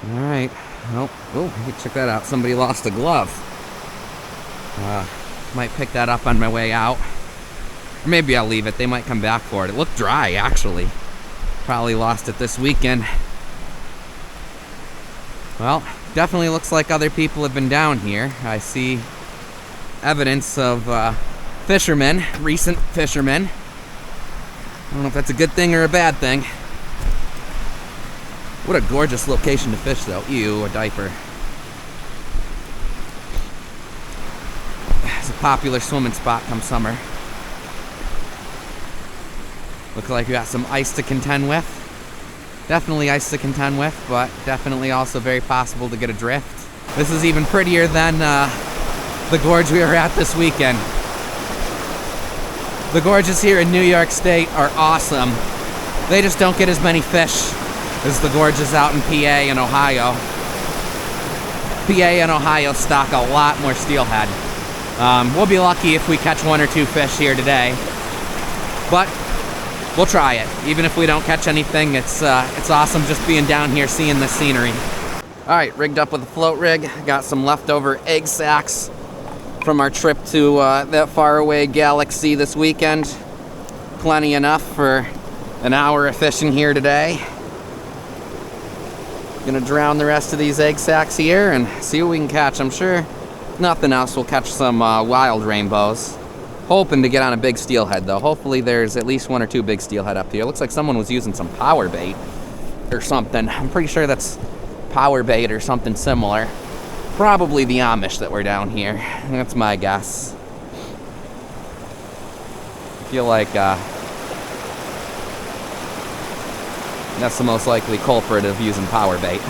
Alright. Oh, check that out. Somebody lost a glove. Might pick that up on my way out. Or maybe I'll leave it. They might come back for it. It looked dry, actually. Probably lost it this weekend. Well, definitely looks like other people have been down here. I see evidence of fishermen, recent fishermen. I don't know if that's a good thing or a bad thing. What a gorgeous location to fish, though. Ew, a diaper. It's a popular swimming spot come summer. Looks like we got some ice to contend with. Definitely ice to contend with, but definitely also very possible to get a drift. This is even prettier than the gorge we were at this weekend. The gorges here in New York State are awesome. They just don't get as many fish as the gorges out in PA and Ohio. PA and Ohio stock a lot more steelhead. We'll be lucky if we catch 1 or 2 fish here today, but we'll try it. Even if we don't catch anything, it's awesome just being down here seeing the scenery. All right, rigged up with a float rig. Got some leftover egg sacs from our trip to that faraway galaxy this weekend. Plenty enough for an hour of fishing here today. Gonna drown the rest of these egg sacs here and see what we can catch. I'm sure if nothing else, we'll catch some wild rainbows. Hoping to get on a big steelhead, though. Hopefully there's at least 1 or 2 big steelhead up here. Looks like someone was using some power bait or something. I'm pretty sure that's power bait or something similar. Probably the Amish that were down here. That's my guess. I feel like that's the most likely culprit of using power bait.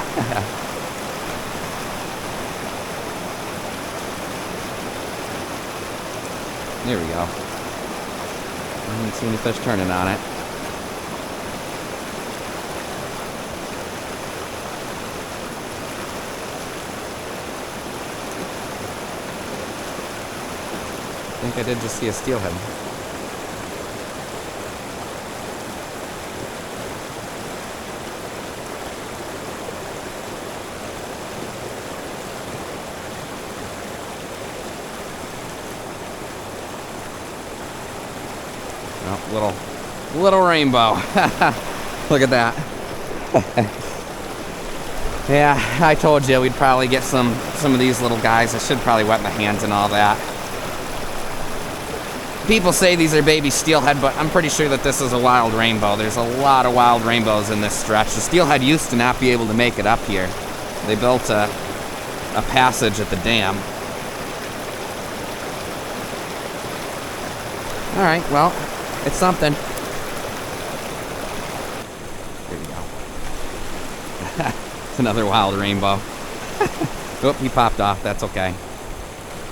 There we go. I didn't see any fish turning on it. I think I did just see a steelhead. Little rainbow. Look at that. Yeah, I told you we'd probably get some of these little guys. I should probably wet my hands and all that. People say these are baby steelhead, but I'm pretty sure that this is a wild rainbow. There's a lot of wild rainbows in this stretch. The steelhead used to not be able to make it up here. They built a passage at the dam. All right, well, it's something. There you go. It's another wild rainbow. Oh, he popped off. That's okay.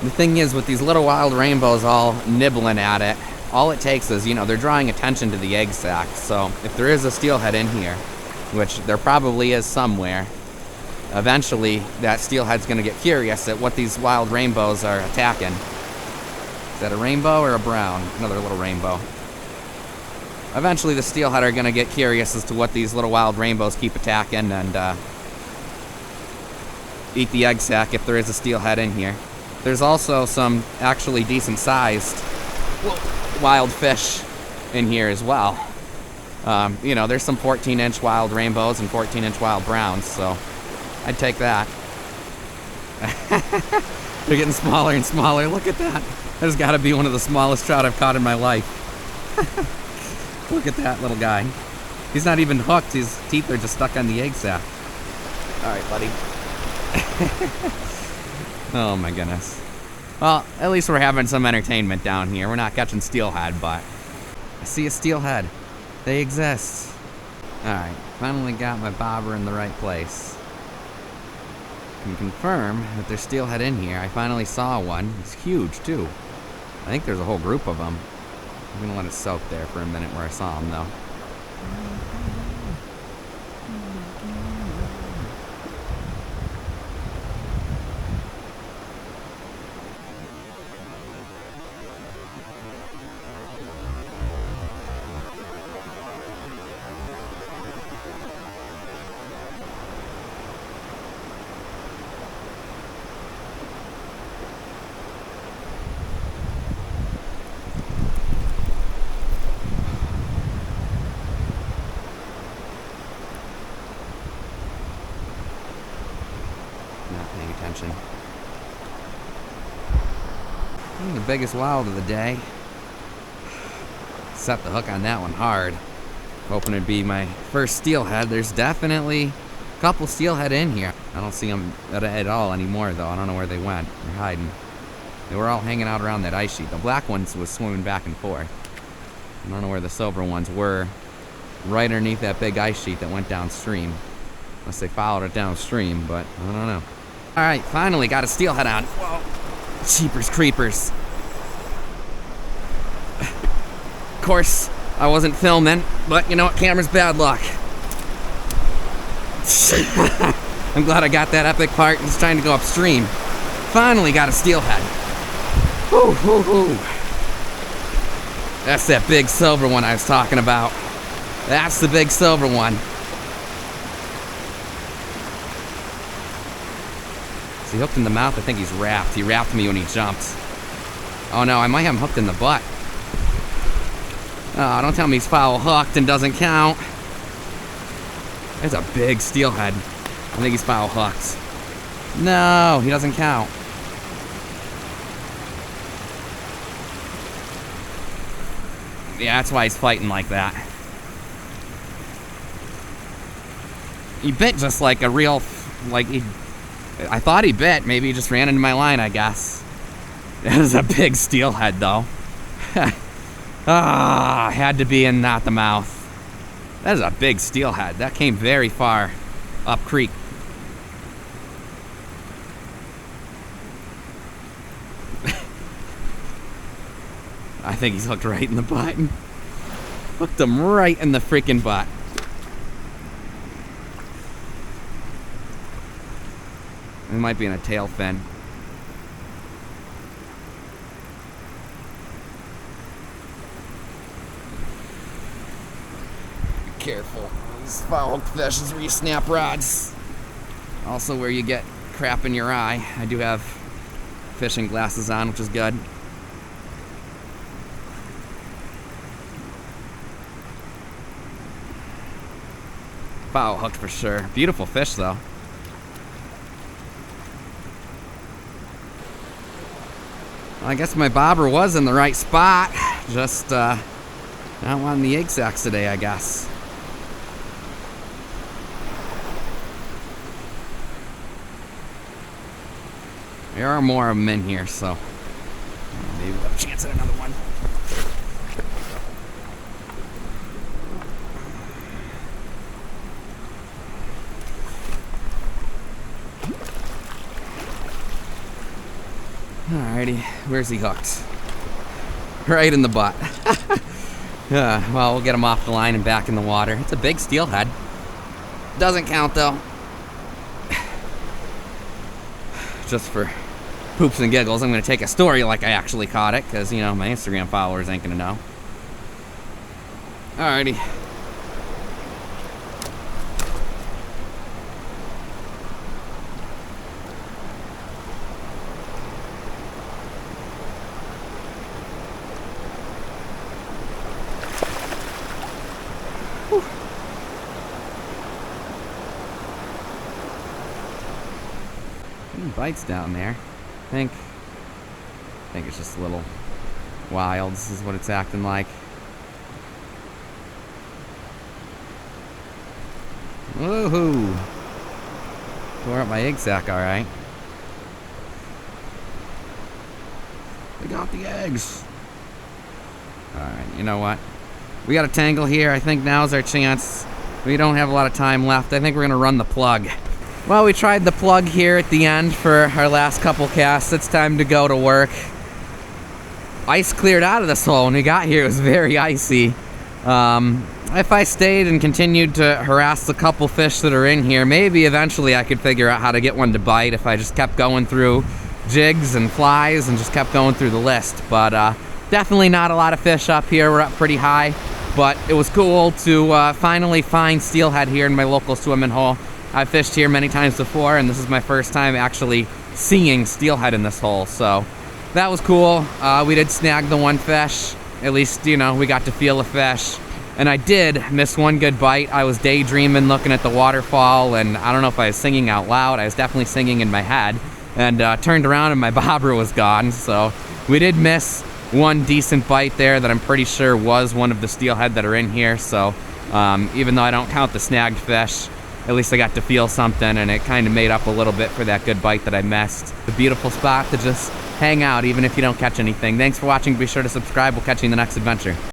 The thing is, with these little wild rainbows all nibbling at it, all it takes is, they're drawing attention to the egg sac. So if there is a steelhead in here, which there probably is somewhere, eventually that steelhead's going to get curious at what these wild rainbows are attacking. Is that a rainbow or a brown? Another little rainbow. Eventually the steelhead are going to get curious as to what these little wild rainbows keep attacking and eat the egg sac if there is a steelhead in here. There's also some actually decent sized wild fish in here as well. There's some 14-inch wild rainbows and 14-inch wild browns, so I'd take that. They're getting smaller and smaller. Look at that. That's got to be one of the smallest trout I've caught in my life. Look at that little guy. He's not even hooked. His teeth are just stuck on the egg sac. All right, buddy. Oh my goodness. Well, at least we're having some entertainment down here. We're not catching steelhead, but I see a steelhead. They exist. All right, finally got my bobber in the right place. I can confirm that there's steelhead in here. I finally saw one. It's huge too. I think there's a whole group of them. I'm gonna let it soak there for a minute where I saw them though. not paying attention. The biggest walleye of the day. Set the hook on that one hard. Hoping it'd be my first steelhead. There's definitely a couple steelhead in here. I don't see them at all anymore though. I don't know where they went. They're hiding. They were all hanging out around that ice sheet. The black ones was swimming back and forth. I don't know where the silver ones were. Right underneath that big ice sheet that went downstream. Unless they followed it downstream, but I don't know. Alright, finally got a steelhead on. Whoa. Jeepers creepers. Of course, I wasn't filming, but you know what? Camera's bad luck. I'm glad I got that epic part. He's trying to go upstream. Finally got a steelhead. Whoo, whoo, whoo. That's that big silver one I was talking about. That's the big silver one. Is he hooked in the mouth? I think he's wrapped. He wrapped me when he jumped. Oh no, I might have him hooked in the butt. Oh, don't tell me he's foul hooked and doesn't count. That's a big steelhead. I think he's foul hooked. No, he doesn't count. Yeah, that's why he's fighting like that. He bit just like a real, I thought he bit. Maybe he just ran into my line, I guess. That was a big steelhead, though. Ah, had to be in not the mouth. That is a big steelhead. That came very far up creek. I think he's hooked right in the butt. Hooked him right in the freaking butt. It might be in a tail fin. Be careful. These foul fish is where you snap rods. Also where you get crap in your eye. I do have fishing glasses on, which is good. Foul hooked for sure. Beautiful fish though. I guess my bobber was in the right spot. Just not wanting the egg sacks today, I guess. There are more of them in here, so maybe we'll have a chance at another one. Alrighty, where's he hooked? Right in the butt. Well, we'll get him off the line and back in the water. It's a big steelhead. Doesn't count though. Just for poops and giggles, I'm gonna take a story like I actually caught it, because you know my Instagram followers ain't gonna know. Alrighty. Bites down there. I think it's just a little wild. This is what it's acting like. Woohoo! Tore up my egg sack, alright. We got the eggs. Alright, you know what? We got a tangle here. I think now's our chance. We don't have a lot of time left. I think we're gonna run the plug. Well, we tried the plug here at the end for our last couple casts. It's time to go to work. Ice cleared out of this hole when we got here. It was very icy. If I stayed and continued to harass the couple fish that are in here, maybe eventually I could figure out how to get one to bite if I just kept going through jigs and flies and just kept going through the list. But definitely not a lot of fish up here. We're up pretty high. But it was cool to finally find steelhead here in my local swimming hole. I've fished here many times before, and this is my first time actually seeing steelhead in this hole, so that was cool. We did snag the one fish. At least, you know, we got to feel a fish. And I did miss one good bite. I was daydreaming, looking at the waterfall, and I don't know if I was singing out loud. I was definitely singing in my head, and turned around and my bobber was gone. So we did miss one decent bite there that I'm pretty sure was one of the steelhead that are in here. So even though I don't count the snagged fish, at least I got to feel something, and it kind of made up a little bit for that good bite that I missed. It's a beautiful spot to just hang out even if you don't catch anything. Thanks for watching. Be sure to subscribe. We'll catch you in the next adventure.